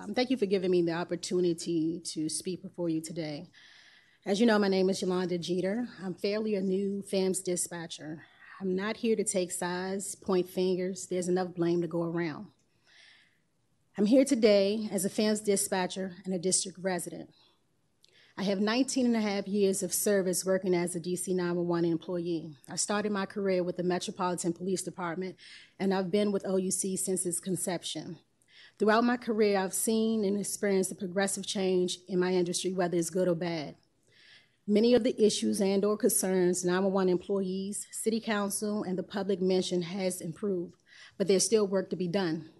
Thank you for giving me the opportunity to speak before you today. As you know, my name is Yolanda Geter. I'm fairly a new FAMS dispatcher. I'm not here to take sides, point fingers. There's enough blame to go around. I'm here today as a FAMS dispatcher and a district resident. I have 19 and a half years of service working as a DC 911 employee. I started my career with the Metropolitan Police Department, and I've been with OUC since its conception. Throughout my career, I've seen and experienced a progressive change in my industry, whether it's good or bad. Many of the issues and or concerns 911 employees, city council, and the public mention has improved, but there's still work to be done.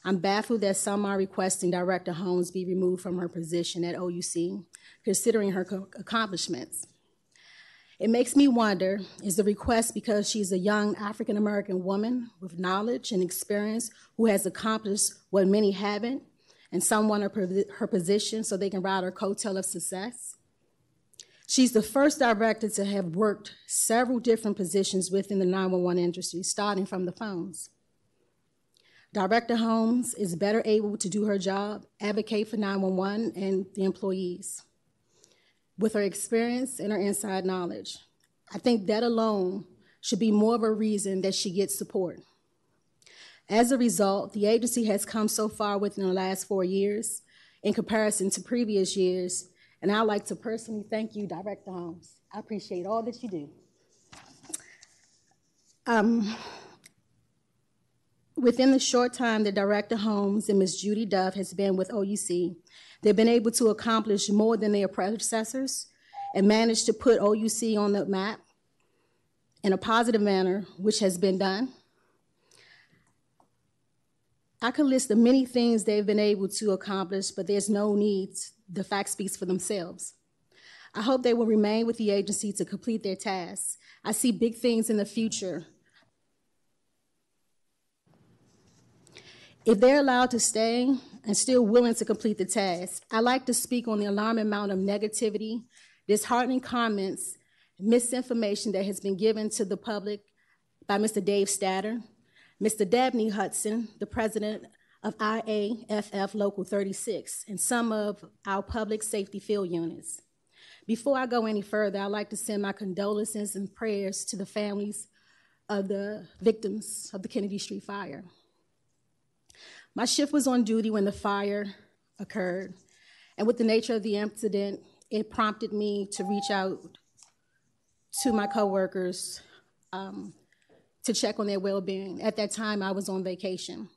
I'm baffled that some are requesting Director Holmes be removed from her position at OUC, considering her accomplishments. It makes me wonder, is the request because she's a young African-American woman with knowledge and experience who has accomplished what many haven't, and some want her position so they can ride her coattail of success? She's the first director to have worked several different positions within the 911 industry, starting from the phones. Director Holmes is better able to do her job, advocate for 911 and the employees. With her experience and her inside knowledge, I think that alone should be more of a reason that she gets support. As a result, the agency has come so far within the last 4 years in comparison to previous years, and I'd like to personally thank you, Director Holmes. I appreciate all that you do. Within the short time that Director Holmes and Ms. Judy Duff has been with OUC, they've been able to accomplish more than their predecessors and managed to put OUC on the map in a positive manner, which has been done. I could list the many things they've been able to accomplish, but there's no need. The fact speaks for themselves. I hope they will remain with the agency to complete their tasks. I see big things in the future. If they're allowed to stay and still willing to complete the task, I'd like to speak on the alarming amount of negativity, disheartening comments, misinformation that has been given to the public by Mr. Dave Statter, Mr. Dabney Hudson, the president of IAFF Local 36, and some of our public safety field units. Before I go any further, I'd like to send my condolences and prayers to the families of the victims of the Kennedy Street fire. My shift was on duty when the fire occurred, and with the nature of the incident, it prompted me to reach out to my coworkers to check on their well-being. At that time, I was on vacation.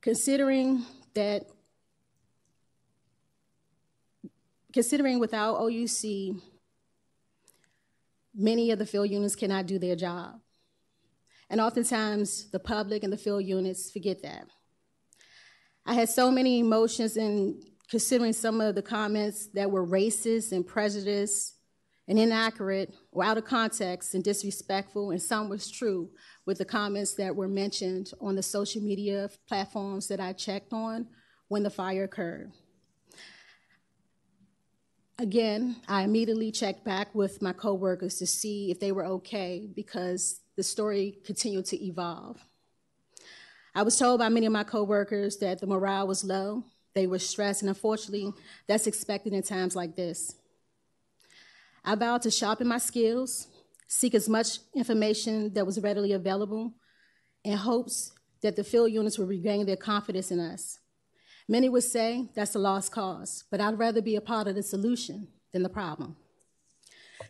Considering without OUC, many of the field units cannot do their job. And oftentimes, the public and the field units forget that. I had so many emotions in considering some of the comments that were racist and prejudiced and inaccurate or out of context and disrespectful, and some was true with the comments that were mentioned on the social media platforms that I checked on when the fire occurred. Again, I immediately checked back with my coworkers to see if they were okay because the story continued to evolve. I was told by many of my coworkers that the morale was low, they were stressed, and unfortunately, that's expected in times like this. I vowed to sharpen my skills, seek as much information that was readily available, in hopes that the field units would regain their confidence in us. Many would say that's a lost cause, but I'd rather be a part of the solution than the problem.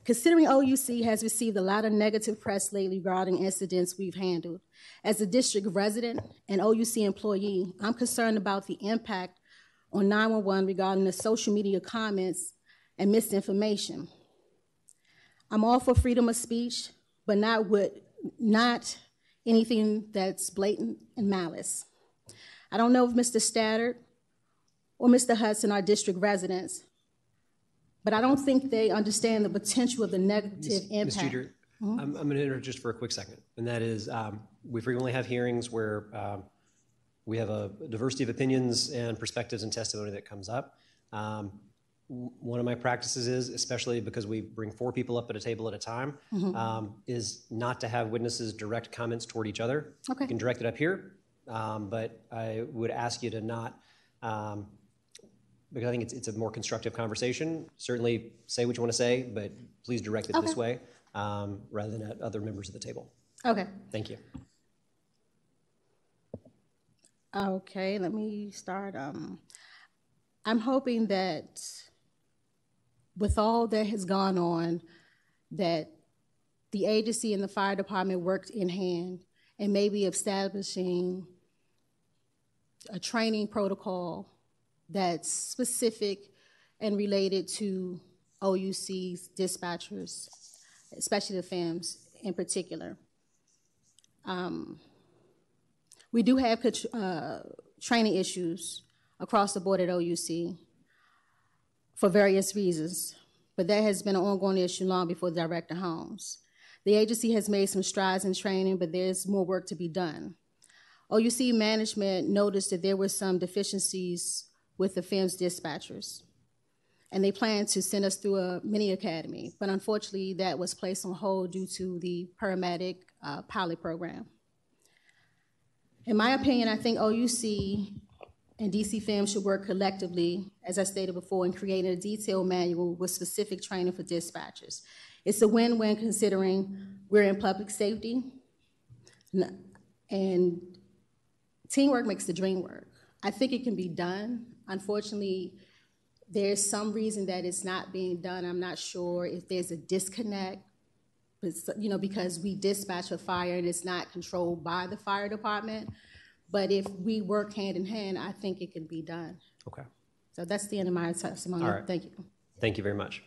Considering OUC has received a lot of negative press lately regarding incidents we've handled, as a district resident and OUC employee, I'm concerned about the impact on 911 regarding the social media comments and misinformation. I'm all for freedom of speech, but not anything that's blatant and malice. I don't know if Mr. Statter or Mr. Hudson are district residents, but I don't think they understand the potential of the negative impact. Ms. Geter, I'm going to interrupt just for a quick second, and that is we frequently have hearings where we have a diversity of opinions and perspectives and testimony that comes up. One of my practices is, especially because we bring 4 people up at a table at a time, is not to have witnesses direct comments toward each other. Okay. You can direct it up here, but I would ask you to not, because I think it's a more constructive conversation. Certainly say what you want to say, but please direct it this way rather than at other members of the table. Okay. Thank you. Okay, let me start. I'm hoping that with all that has gone on, that the agency and the fire department worked in hand and maybe establishing a training protocol that's specific and related to OUC's dispatchers, especially the FEMS in particular. We do have training issues across the board at OUC for various reasons, but that has been an ongoing issue long before Director Holmes. The agency has made some strides in training, but there's more work to be done. OUC management noticed that there were some deficiencies with the FEMS dispatchers, and they plan to send us through a mini academy, but unfortunately that was placed on hold due to the paramedic pilot program. In my opinion, I think OUC and DC FEMS should work collectively, as I stated before, in creating a detailed manual with specific training for dispatchers. It's a win-win considering we're in public safety, and teamwork makes the dream work. I think it can be done. Unfortunately, there's some reason that it's not being done. I'm not sure if there's a disconnect, you know, because we dispatch a fire and it's not controlled by the fire department. But if we work hand in hand, I think it can be done. Okay. So that's the end of my testimony. All right. Thank you. Thank you very much.